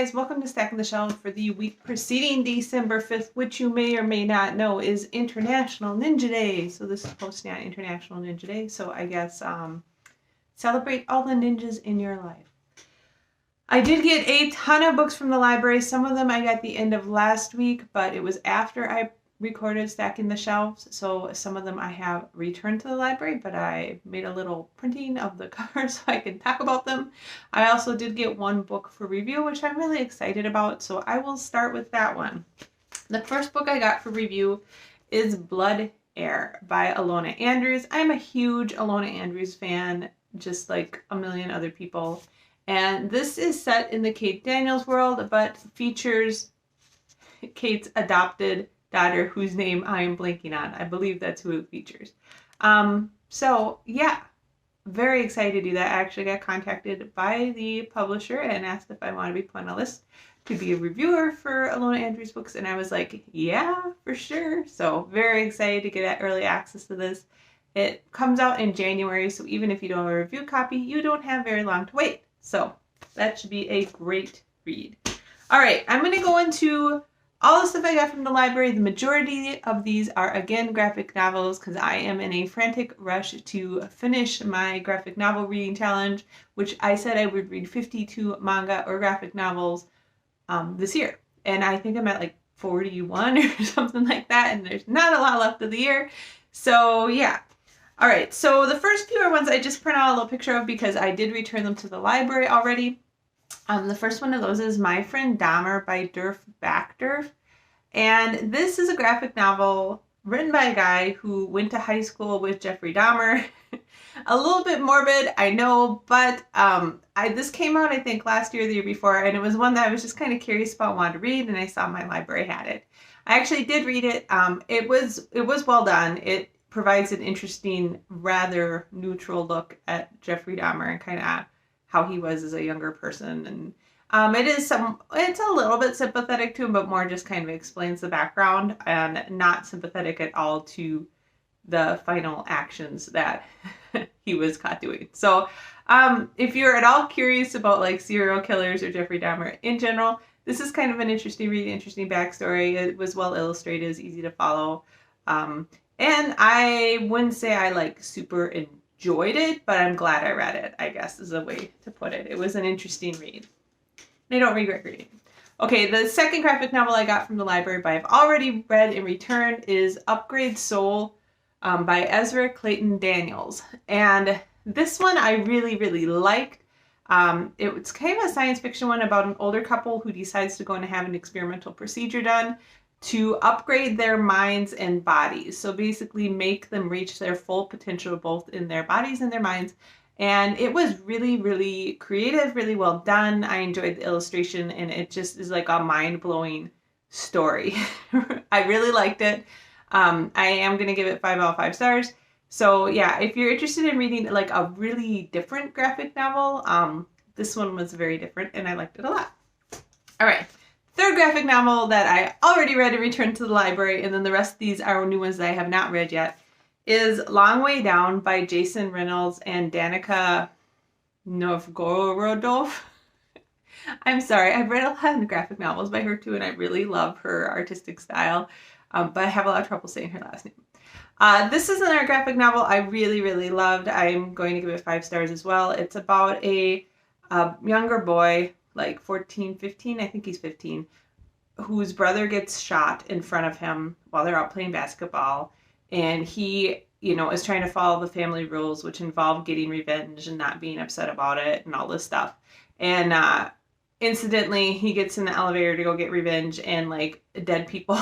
guys, welcome to Stacking the Shelf for the week preceding December 5th, which you may or may not know is International Ninja Day. So this is posting on International Ninja Day, so I guess celebrate all the ninjas in your life. I did get a ton of books from the library. Some of them I got the end of last week, but it was after I recorded Stacking the Shelves, so some of them I have returned to the library, but I made a little printing of the cover so I can talk about them. I also did get one book for review, which I'm really excited about, so I will start with that one. The first book I got for review is Blood Air by Alona Andrews. I'm a huge Alona Andrews fan, just like a million other people, and this is set in the Kate Daniels world, but features Kate's adopted daughter, whose name I am blanking on. I believe that's who it features. So yeah, very excited to do that. I actually got contacted by the publisher and asked if I want to be put on a list to be a reviewer for Alona Andrews books, and I was like, yeah, for sure. So very excited to get early access to this. It comes out in January, so even if you don't have a review copy, you don't have very long to wait. So that should be a great read. All right, I'm going to go into all the stuff I got from the library. The majority of these are, again, graphic novels, because I am in a frantic rush to finish my graphic novel reading challenge, which I said I would read 52 manga or graphic novels this year. And I think I'm at like 41 or something like that, and there's not a lot left of the year. So yeah. All right, so the first few are ones I just print out a little picture of because I did return them to the library already. The first one of those is My Friend Dahmer by Durf Backdurf. And this is a graphic novel written by a guy who went to high school with Jeffrey Dahmer. A little bit morbid, I know, but this came out, I think, last year or the year before, and it was one that I was just kind of curious about, wanted to read, and I saw my library had it. I actually did read it. It was well done. It provides an interesting, rather neutral look at Jeffrey Dahmer and kind of how he was as a younger person, and it's a little bit sympathetic to him, but more just kind of explains the background and not sympathetic at all to the final actions that he was caught doing. So if you're at all curious about like serial killers or Jeffrey Dahmer in general, this is kind of an interesting read, interesting backstory. It was well illustrated, it's easy to follow. And I wouldn't say I like super enjoyed it, but I'm glad I read it, I guess is a way to put it. It was an interesting read. I don't regret reading. Okay, the second graphic novel I got from the library, but I've already read and returned, is Upgrade Soul by Ezra Clayton Daniels. And this one I really, really liked. It's kind of a science fiction one about an older couple who decides to go and have an experimental procedure done to upgrade their minds and bodies. So basically make them reach their full potential both in their bodies and their minds. And it was really, really creative, really well done. I enjoyed the illustration, and it just is like a mind-blowing story. I really liked it. I am going to give it 5 out of 5 stars. So yeah, if you're interested in reading like a really different graphic novel, this one was very different, and I liked it a lot. All right. Third graphic novel that I already read and returned to the library, and then the rest of these are new ones that I have not read yet, is Long Way Down by Jason Reynolds and Danica Novgorodov. I'm sorry, I've read a lot of graphic novels by her too, and I really love her artistic style, but I have a lot of trouble saying her last name. This is another graphic novel I really, really loved. I'm going to give it 5 stars as well. It's about a younger boy, like 14, 15, I think he's 15, whose brother gets shot in front of him while they're out playing basketball. And he, is trying to follow the family rules, which involve getting revenge and not being upset about it and all this stuff. And incidentally, he gets in the elevator to go get revenge, and like dead people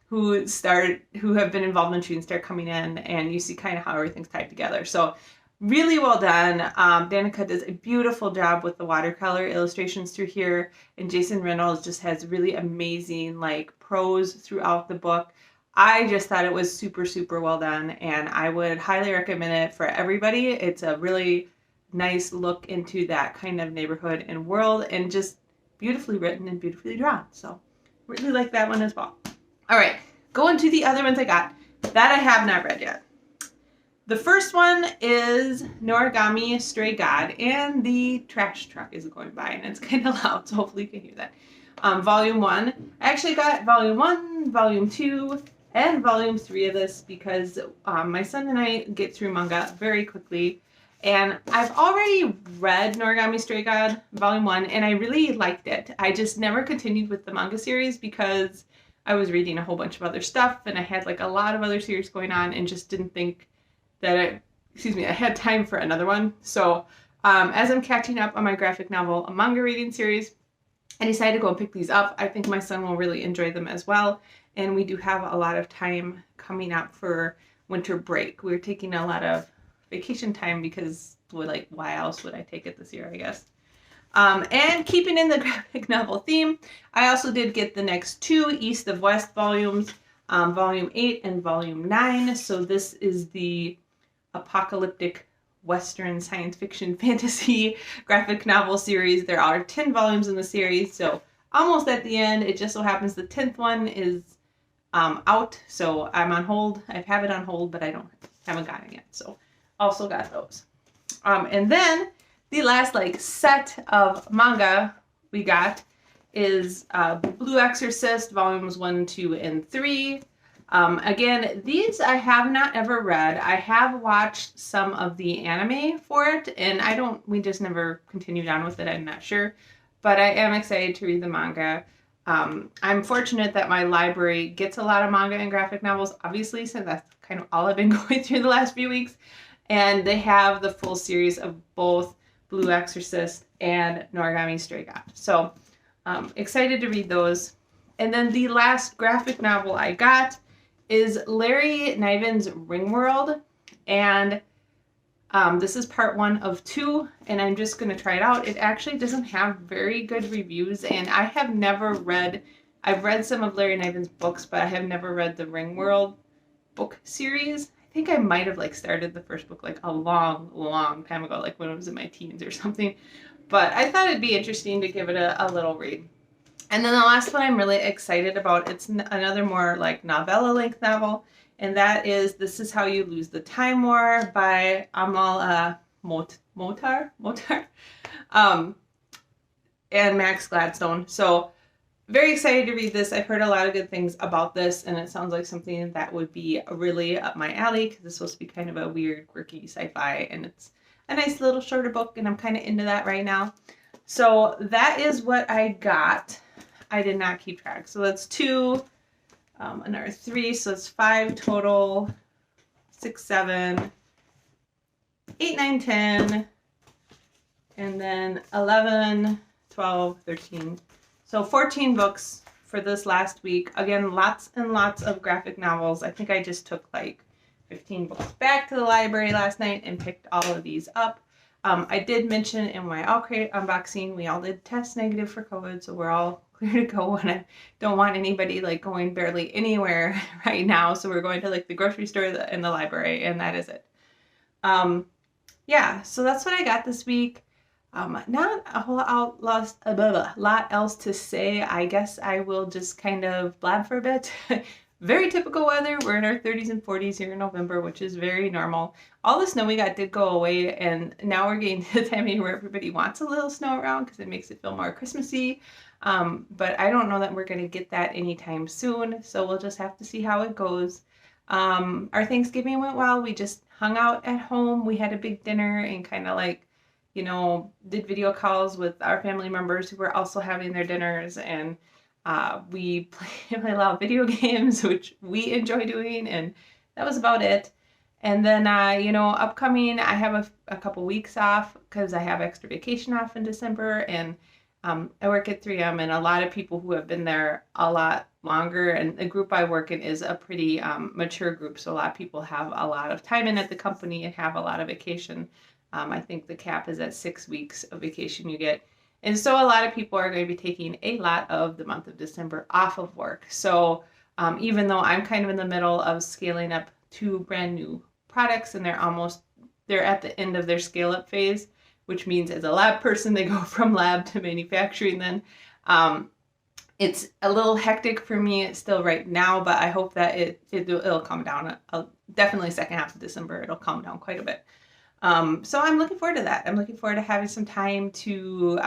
who have been involved in shooting start coming in, and you see kind of how everything's tied together. So really well done. Danica does a beautiful job with the watercolor illustrations through here, and Jason Reynolds just has really amazing like prose throughout the book. I just thought it was super, super well done, and I would highly recommend it for everybody. It's a really nice look into that kind of neighborhood and world, and just beautifully written and beautifully drawn. So really like that one as well. All right, going to the other ones I got that I have not read yet. The first one is Noragami Stray God, and the trash truck is going by, and it's kind of loud, so hopefully you can hear that. Volume 1. I actually got Volume 1, Volume 2, and Volume 3 of this because my son and I get through manga very quickly. And I've already read Noragami Stray God Volume 1, and I really liked it. I just never continued with the manga series because I was reading a whole bunch of other stuff, and I had like a lot of other series going on and just didn't think that I had time for another one. So as I'm catching up on my graphic novel, a manga reading series, I decided to go and pick these up. I think my son will really enjoy them as well. And we do have a lot of time coming up for winter break. We're taking a lot of vacation time because, why else would I take it this year, I guess. And keeping in the graphic novel theme, I also did get the next 2 East of West volumes, Volume 8 and Volume 9. So this is the apocalyptic Western science fiction fantasy graphic novel series. There are 10 volumes in the series, so almost at the end. It just so happens the 10th one is out, so I'm on hold. I have it on hold, but haven't gotten it yet, so also got those. And then the last set of manga we got is Blue Exorcist volumes 1, 2, and 3. Again, these I have not ever read. I have watched some of the anime for it, and we just never continued on with it. I'm not sure, but I am excited to read the manga. I'm fortunate that my library gets a lot of manga and graphic novels, obviously, since that's kind of all I've been going through the last few weeks. And they have the full series of both Blue Exorcist and Noragami Stray God. So, excited to read those. And then the last graphic novel I got is Larry Niven's Ringworld, and this is part 1 of 2, and I'm just going to try it out. It actually doesn't have very good reviews, and I have never read, I've read some of Larry Niven's books, but I have never read the Ringworld book series. I think I might have started the first book a long time ago, when I was in my teens or something, but I thought it'd be interesting to give it a little read. And then the last one I'm really excited about, it's another more novella-length novel, and that is This Is How You Lose the Time War by Amal Motar, and Max Gladstone. So very excited to read this. I've heard a lot of good things about this, and it sounds like something that would be really up my alley because it's supposed to be kind of a weird, quirky sci-fi, and it's a nice little shorter book, and I'm kind of into that right now. So that is what I got. I did not keep track. So that's 2, another 3, so it's 5 total, 6, 7, 8, 9, 10, and then 11, 12, 13. So 14 books for this last week. Again, lots and lots of graphic novels. I think I just took 15 books back to the library last night and picked all of these up. I did mention in my All Crate unboxing, we all did test negative for COVID, so we're all clear to go, and I don't want anybody going barely anywhere right now, so we're going to the grocery store and the library, and that is it. Yeah, so that's what I got this week. Not a whole lot else to say. I guess I will just kind of blab for a bit. Very typical weather. We're in our 30s and 40s here in November, which is very normal. All the snow we got did go away, and now we're getting to the time of year where everybody wants a little snow around because it makes it feel more Christmassy. But I don't know that we're going to get that anytime soon, so we'll just have to see how it goes. Our Thanksgiving went well. We just hung out at home. We had a big dinner and kind of did video calls with our family members who were also having their dinners, and we play a lot of video games, which we enjoy doing, and that was about it. And then, upcoming, I have a couple weeks off because I have extra vacation off in December, and I work at 3M, and a lot of people who have been there a lot longer, and the group I work in is a pretty mature group, so a lot of people have a lot of time in at the company and have a lot of vacation. I think the cap is at 6 weeks of vacation you get. And so a lot of people are going to be taking a lot of the month of December off of work. So even though I'm kind of in the middle of scaling up 2 brand new products, and they're at the end of their scale up phase, which means as a lab person, they go from lab to manufacturing then. It's a little hectic for me still right now, but I hope that it'll calm down. Definitely second half of December, it'll calm down quite a bit. So I'm looking forward to that. I'm looking forward to having some time to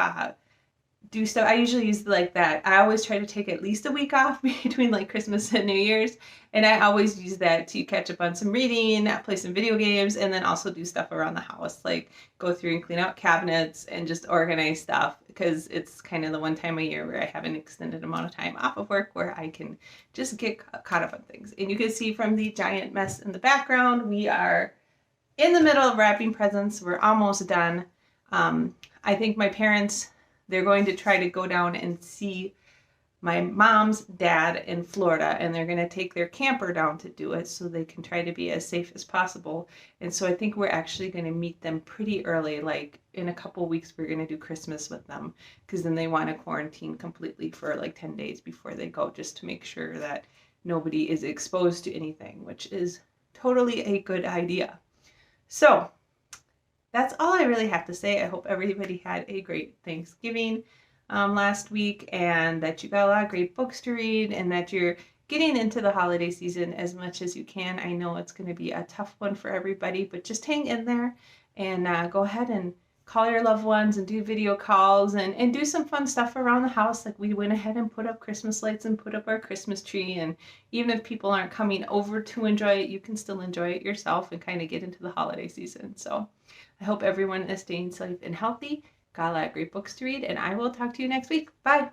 do stuff. I usually use like that. I always try to take at least a week off between like Christmas and New Year's. And I always use that to catch up on some reading, play some video games, and then also do stuff around the house, like go through and clean out cabinets and just organize stuff, because it's kind of the one time a year where I have an extended amount of time off of work where I can just get caught up on things. And you can see from the giant mess in the background, we are in the middle of wrapping presents. We're almost done. I think my parents, they're going to try to go down and see my mom's dad in Florida, and they're going to take their camper down to do it so they can try to be as safe as possible. And so I think we're actually going to meet them pretty early, like in a couple weeks we're going to do Christmas with them, because then they want to quarantine completely for like 10 days before they go, just to make sure that nobody is exposed to anything, which is totally a good idea. So that's all I really have to say. I hope everybody had a great Thanksgiving last week, and that you got a lot of great books to read, and that you're getting into the holiday season as much as you can. I know it's going to be a tough one for everybody, but just hang in there and go ahead and call your loved ones and do video calls and do some fun stuff around the house. Like we went ahead and put up Christmas lights and put up our Christmas tree. And even if people aren't coming over to enjoy it, you can still enjoy it yourself and kind of get into the holiday season. So I hope everyone is staying safe and healthy. Got a lot of great books to read, and I will talk to you next week. Bye.